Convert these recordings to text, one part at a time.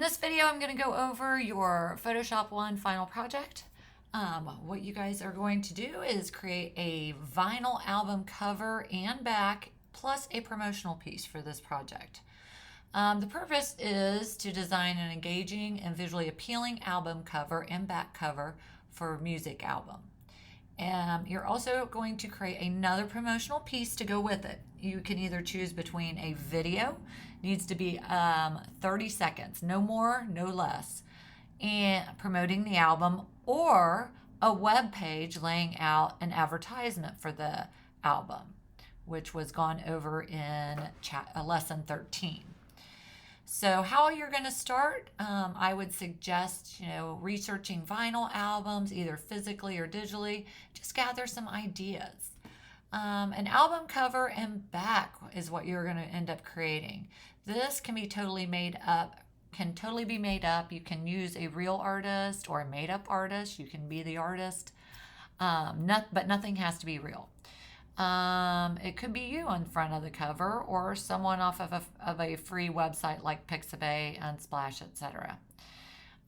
this video, I'm going to go over your Photoshop 1 Final Project. What you guys are going to do is create a vinyl album cover and back, plus a promotional piece for this project. The purpose is to design an engaging and visually appealing album cover and back cover for a music album. You're also going to create another promotional piece to go with it. You can either choose between a video, needs to be 30 seconds, no more, no less, and promoting the album, or a web page laying out an advertisement for the album, which was gone over in lesson 13. So how you're going to start, I would suggest, researching vinyl albums, either physically or digitally. Just gather some ideas. An album cover and back is what you're going to end up creating. This can be totally made up. You can use a real artist or a made-up artist. You can be the artist, but nothing has to be real. It could be you on front of the cover, or someone off of a free website like Pixabay, Unsplash, etc.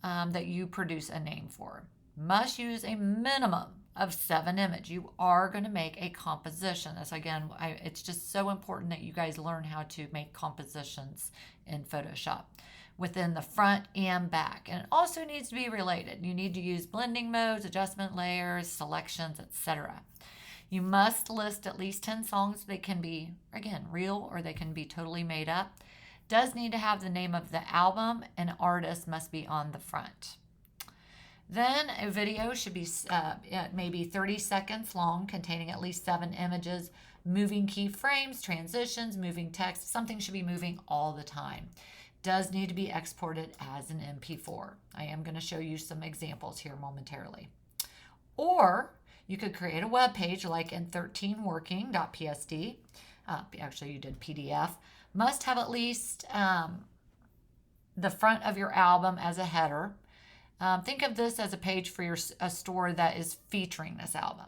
That you produce a name for. Must use a minimum of 7 images. You are going to make a composition. This again, it's just so important that you guys learn how to make compositions in Photoshop within the front and back. And it also needs to be related. You need to use blending modes, adjustment layers, selections, etc. You must list at least 10 songs. They can be, again, real, or they can be totally made up. Does need to have the name of the album, and artist must be on the front. Then a video should be maybe 30 seconds long, containing at least 7 images, moving keyframes, transitions, moving text. Something should be moving all the time. Does need to be exported as an MP4. I am going to show you some examples here momentarily. Or you could create a web page like in 13working.psd. Actually, you did PDF. Must have at least the front of your album as a header. Think of this as a page for a store that is featuring this album.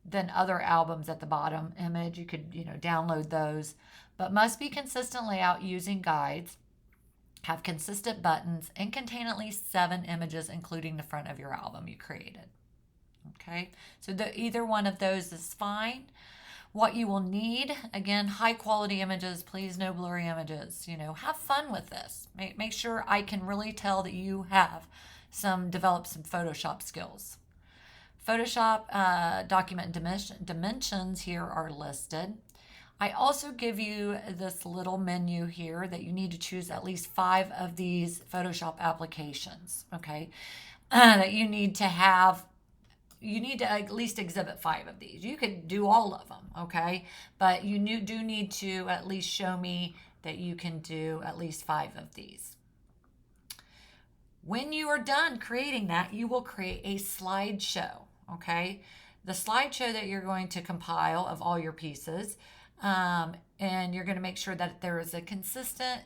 Then other albums at the bottom image, you could download those. But must be consistent layout using guides, have consistent buttons, and contain at least 7 images, including the front of your album you created. Okay, so either one of those is fine. What you will need, again, high quality images, please, no blurry images. Have fun with this. Make sure I can really tell that you have developed some Photoshop skills. Photoshop document dimensions here are listed. I also give you this little menu here that you need to choose at least 5 of these Photoshop applications, okay, that you need to have. You need to at least exhibit 5 of these. You could do all of them, okay? But you do need to at least show me that you can do at least 5 of these. When you are done creating that, you will create a slideshow, okay? The slideshow that you're going to compile of all your pieces, and you're going to make sure that there's a consistent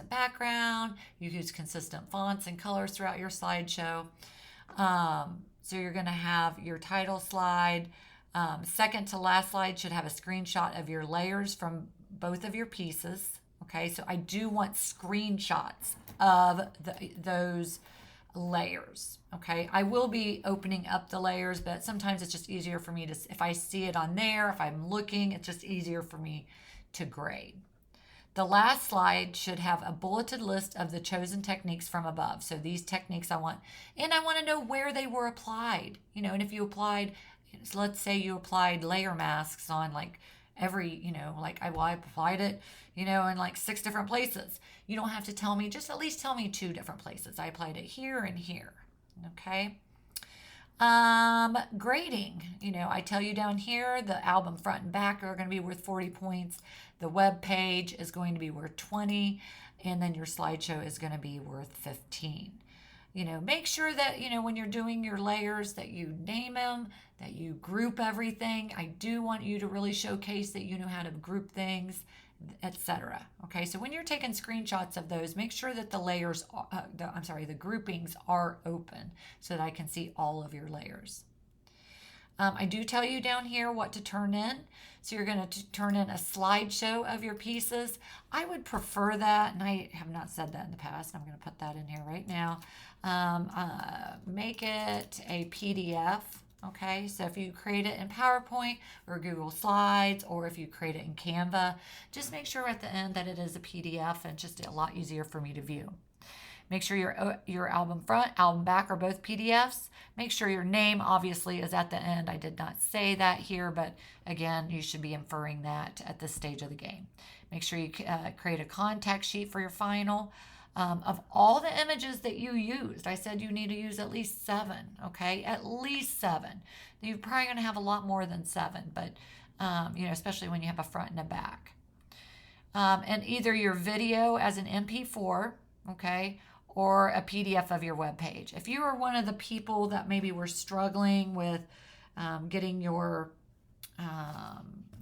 background. You use consistent fonts and colors throughout your slideshow. So you're going to have your title slide. Second to last slide should have a screenshot of your layers from both of your pieces. Okay, so I do want screenshots of those layers. Okay, I will be opening up the layers, but sometimes it's just easier for me to, if I see it on there, if I'm looking, it's just easier for me to grade. The last slide should have a bulleted list of the chosen techniques from above. So these techniques I want to know where they were applied. And if you applied, let's say you applied layer masks on like every, I applied it, in like 6 different places. You don't have to tell me, just at least tell me 2 different places. I applied it here and here, okay? Grading, I tell you down here, the album front and back are going to be worth 40 points. The web page is going to be worth 20, and then your slideshow is going to be worth 15. Make sure that, when you're doing your layers, that you name them, that you group everything. I do want you to really showcase that you know how to group things, etc. Okay, so when you're taking screenshots of those, make sure that the groupings are open so that I can see all of your layers. I do tell you down here what to turn in. So you're going to turn in a slideshow of your pieces. I would prefer that, and I have not said that in the past. I'm going to put that in here right now. Make it a PDF. Okay, so if you create it in PowerPoint or Google Slides, or if you create it in Canva, just make sure at the end that it is a PDF, and it's just a lot easier for me to view. Make sure your album front, album back are both PDFs. Make sure your name obviously is at the end. I did not say that here, but again, you should be inferring that at this stage of the game. Make sure you create a contact sheet for your final. Of all the images that you used, I said you need to use at least 7, okay? At least 7. You're probably going to have a lot more than 7, but, especially when you have a front and a back. And either your video as an MP4, okay, or a PDF of your web page. If you are one of the people that maybe were struggling with getting your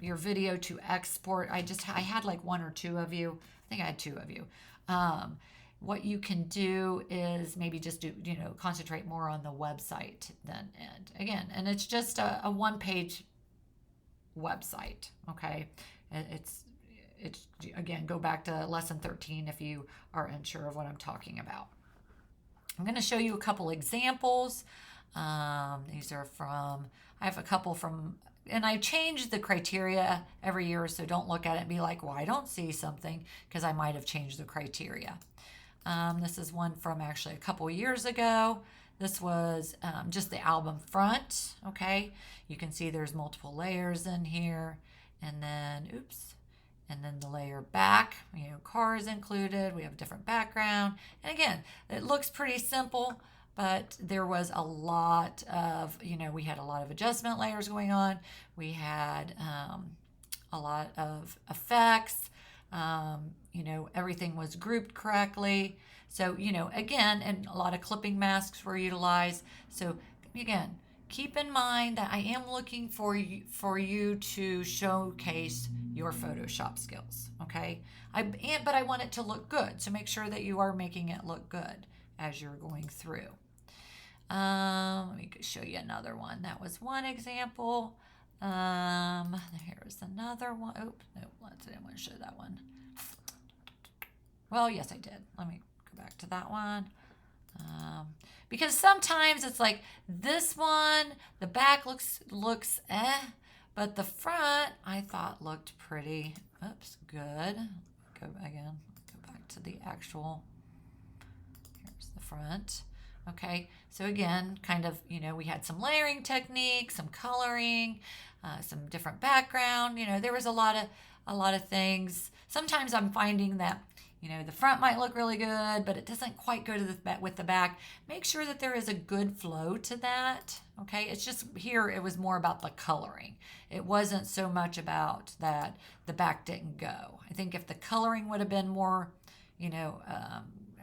video to export, I had like 1 or 2 of you. I think I had 2 of you. What you can do is maybe just do, concentrate more on the website and it's just a 1-page website, okay? It's again, go back to lesson 13 if you are unsure of what I'm talking about. I'm going to show you a couple examples. These are I have a couple from, and I change the criteria every year, so don't look at it and be like, well, I don't see something, because I might have changed the criteria. This is one from actually a couple years ago. This was just the album front, okay? You can see there's multiple layers in here, and then, and then the layer back, cars included. We have a different background. And again, it looks pretty simple, but there was a lot of, we had a lot of adjustment layers going on. We had a lot of effects. Everything was grouped correctly. So, again, and a lot of clipping masks were utilized. So, again, keep in mind that I am looking for you to showcase your Photoshop skills, okay? But I want it to look good, so make sure that you are making it look good as you're going through. Let me show you another one. That was one example. Here's another one. Oh, no, I didn't want to show that one. Well, yes, I did. Let me go back to that one. Because sometimes it's like this one, the back looks but the front I thought looked pretty, good. Go back to the actual, here's the front. Okay, so again, kind of, we had some layering techniques, some coloring, some different background. There was a lot of things. Sometimes I'm finding that, the front might look really good, but it doesn't quite go to with the back. Make sure that there is a good flow to that. Okay, it's just here it was more about the coloring. It wasn't so much about that the back didn't go. I think if the coloring would have been more,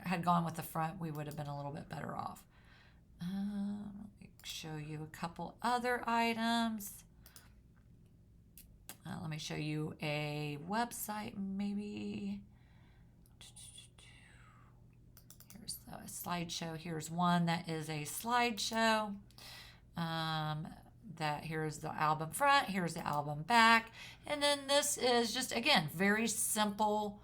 had gone with the front, we would have been a little bit better off. Let me show you a couple other items. Let me show you a website, maybe. Here's a slideshow. Here's one that is a slideshow. Here's the album front, here's the album back, and then this is just, again, very simple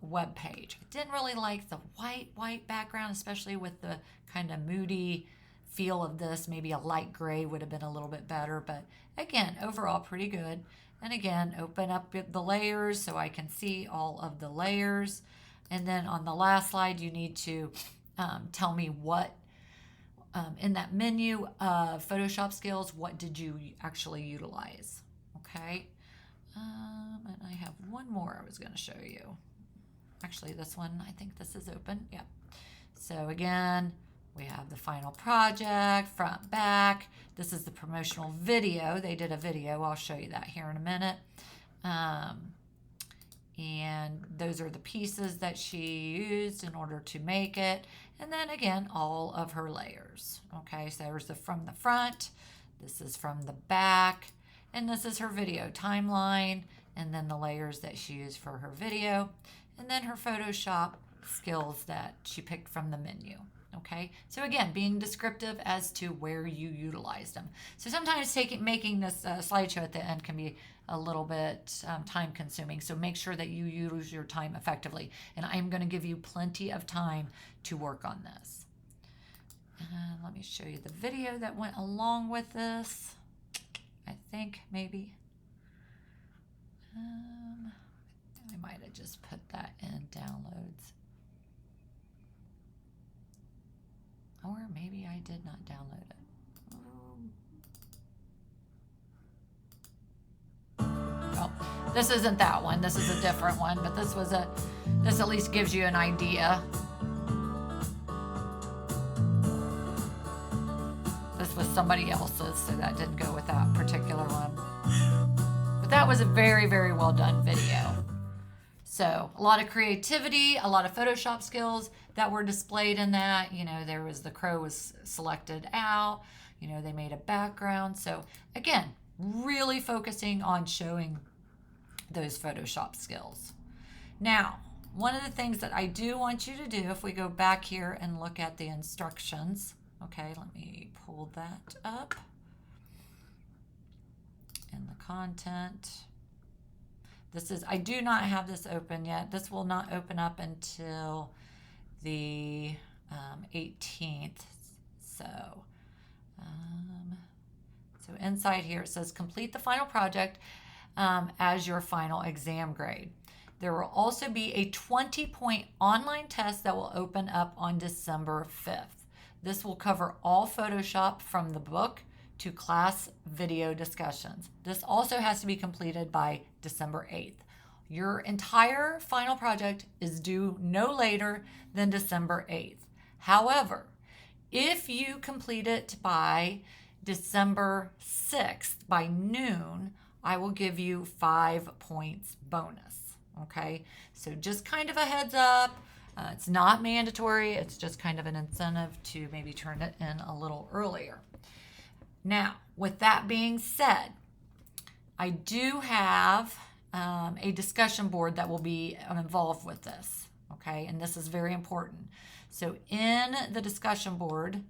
web page. I didn't really like the white background, especially with the kind of moody feel of this. Maybe a light gray would have been a little bit better, but again, overall pretty good. And again, open up the layers so I can see all of the layers. And then on the last slide, you need to tell me what, in that menu of Photoshop skills, what did you actually utilize? Okay. And I have one more I was going to show you. Actually, this one, I think this is open. Yep. So again, we have the final project, front, back. This is the promotional video. They did a video. I'll show you that here in a minute. And those are the pieces that she used in order to make it. And then again, all of her layers. Okay, so there's from the front, this is from the back, and this is her video timeline, and then the layers that she used for her video, and then her Photoshop skills that she picked from the menu. Okay, so again, being descriptive as to where you utilized them. So sometimes making this slideshow at the end can be a little bit time consuming. So make sure that you use your time effectively. And I'm going to give you plenty of time to work on this. And let me show you the video that went along with this. I think maybe. I might have just put that in downloads. Or maybe I did not download it. Oh, this isn't that one. This is a different one, but this at least gives you an idea. This was somebody else's, so that didn't go with that particular one. But that was a very, very well done video. So a lot of creativity, a lot of Photoshop skills that were displayed in that. You know, there was the crow was selected out. You know, they made a background. So again, really focusing on showing those Photoshop skills. Now, one of the things that I do want you to do, if we go back here and look at the instructions, okay, let me pull that up. And the content. This is, I do not have this open yet. This will not open up until the 18th. So inside here it says complete the final project as your final exam grade. There will also be a 20-point online test that will open up on December 5th. This will cover all Photoshop from the book to class video discussions. This also has to be completed by December 8th. Your entire final project is due no later than December 8th. However, if you complete it by December 6th by noon, I will give you 5 points bonus. Okay, so just kind of a heads up. It's not mandatory. It's just kind of an incentive to maybe turn it in a little earlier. Now, with that being said, I do have a discussion board that will be involved with this, okay? And this is very important. So in the discussion board,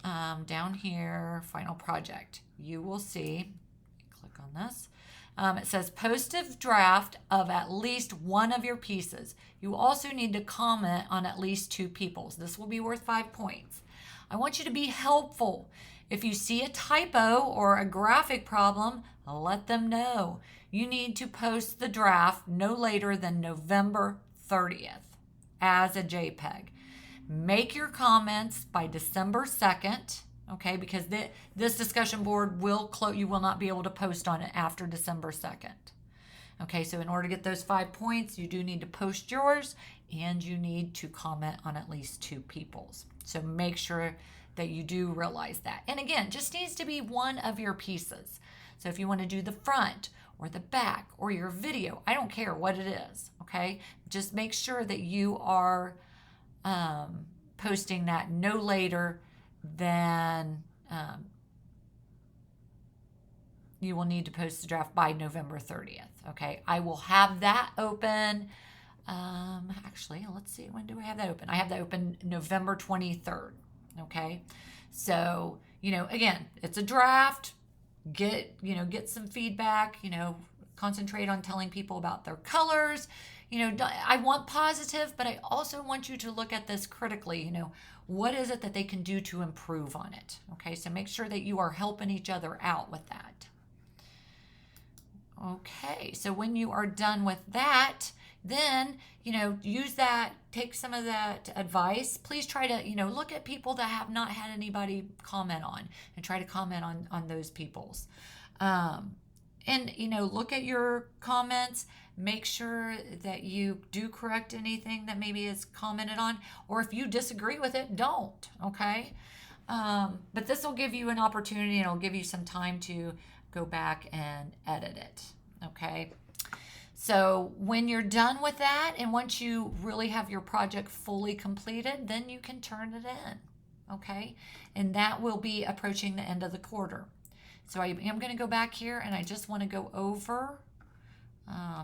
down here, final project, you will see, click on this, it says post a draft of at least one of your pieces. You also need to comment on at least 2 people's. This will be worth 5 points. I want you to be helpful. If you see a typo or a graphic problem, let them know. You need to post the draft no later than November 30th as a JPEG. Make your comments by December 2nd, okay, because this discussion board will close. You will not be able to post on it after December 2nd. Okay, so in order to get those 5 points, you do need to post yours and you need to comment on at least 2 people's. So make sure that you do realize that. And again, just needs to be one of your pieces. So if you want to do the front or the back or your video, I don't care what it is, okay? Just make sure that you are posting that no later than, you will need to post the draft by November 30th, okay? I will have that open, actually, let's see, when do I have that open? I have that open November 23rd. Okay, so, again, it's a draft. Get some feedback, concentrate on telling people about their colors. I want positive, but I also want you to look at this critically. What is it that they can do to improve on it? Okay, so make sure that you are helping each other out with that. Okay, so when you are done with that, then, use that, take some of that advice. Please try to, look at people that have not had anybody comment on and try to comment on those people's. And, look at your comments. Make sure that you do correct anything that maybe is commented on. Or if you disagree with it, don't, okay? But this will give you an opportunity and it'll give you some time to go back and edit it, okay? So when you're done with that, and once you really have your project fully completed, then you can turn it in, okay? And that will be approaching the end of the quarter. So I am going to go back here, and I just want to go over.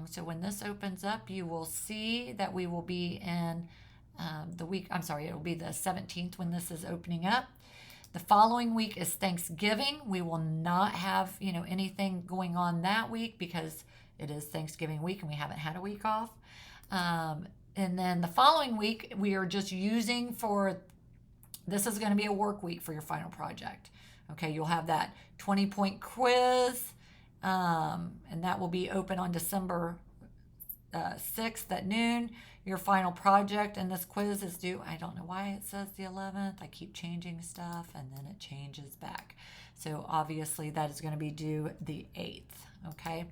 So when this opens up, you will see that we will be in it'll be the 17th when this is opening up. The following week is Thanksgiving. We will not have, anything going on that week because it is Thanksgiving week and we haven't had a week off. And then the following week, we are just using this is going to be a work week for your final project. Okay, you'll have that 20-point quiz, and that will be open on December 6th at noon. Your final project, and this quiz is due, I don't know why it says the 11th. I keep changing stuff and then it changes back. So obviously that is going to be due the 8th, okay?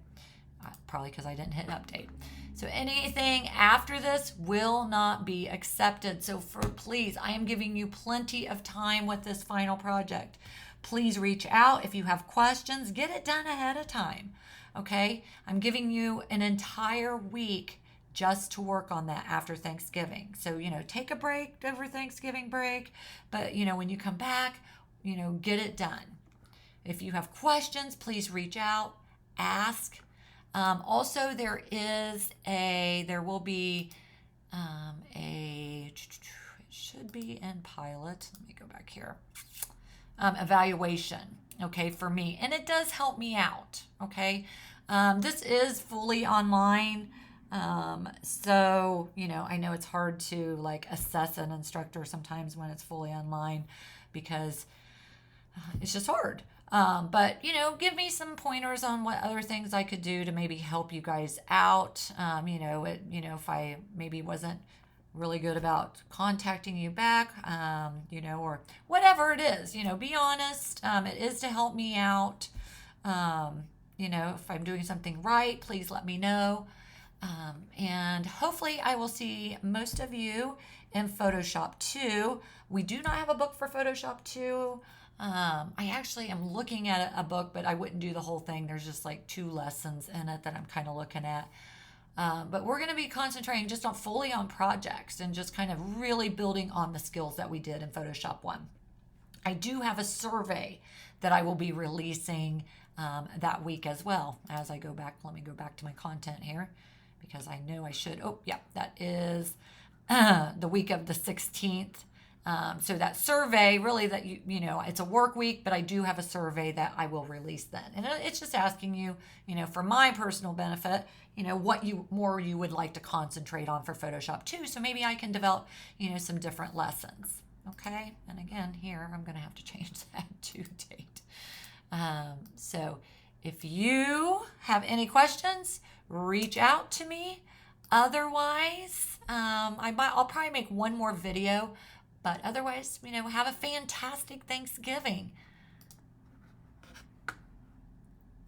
Probably because I didn't hit update. So anything after this will not be accepted. So please, I am giving you plenty of time with this final project. Please reach out if you have questions. Get it done ahead of time, okay? I'm giving you an entire week just to work on that after Thanksgiving. So, take a break over Thanksgiving break, but, when you come back, get it done. If you have questions, please reach out, ask. Also, there will be it should be in Pilot. Let me go back here. Evaluation, okay, for me. And it does help me out, okay? This is fully online. So, I know it's hard to assess an instructor sometimes when it's fully online because it's just hard. But, give me some pointers on what other things I could do to maybe help you guys out. If I maybe wasn't really good about contacting you back, or whatever it is, be honest. It is to help me out. If I'm doing something right, please let me know. And hopefully I will see most of you in Photoshop 2. We do not have a book for Photoshop 2. I actually am looking at a book, but I wouldn't do the whole thing. There's just 2 lessons in it that I'm kind of looking at. But we're going to be concentrating just fully on projects and just kind of really building on the skills that we did in Photoshop 1. I do have a survey that I will be releasing that week as well. As I go back, let me go back to my content here because I know I should. Oh, yeah, that is the week of the 16th. So that survey, really, that it's a work week, but I do have a survey that I will release then. And it's just asking you, for my personal benefit, what you would like to concentrate on for Photoshop 2. So maybe I can develop, some different lessons. Okay. And again, here, I'm going to have to change that to date. So if you have any questions, reach out to me. Otherwise, I'll probably make one more video. But otherwise, have a fantastic Thanksgiving.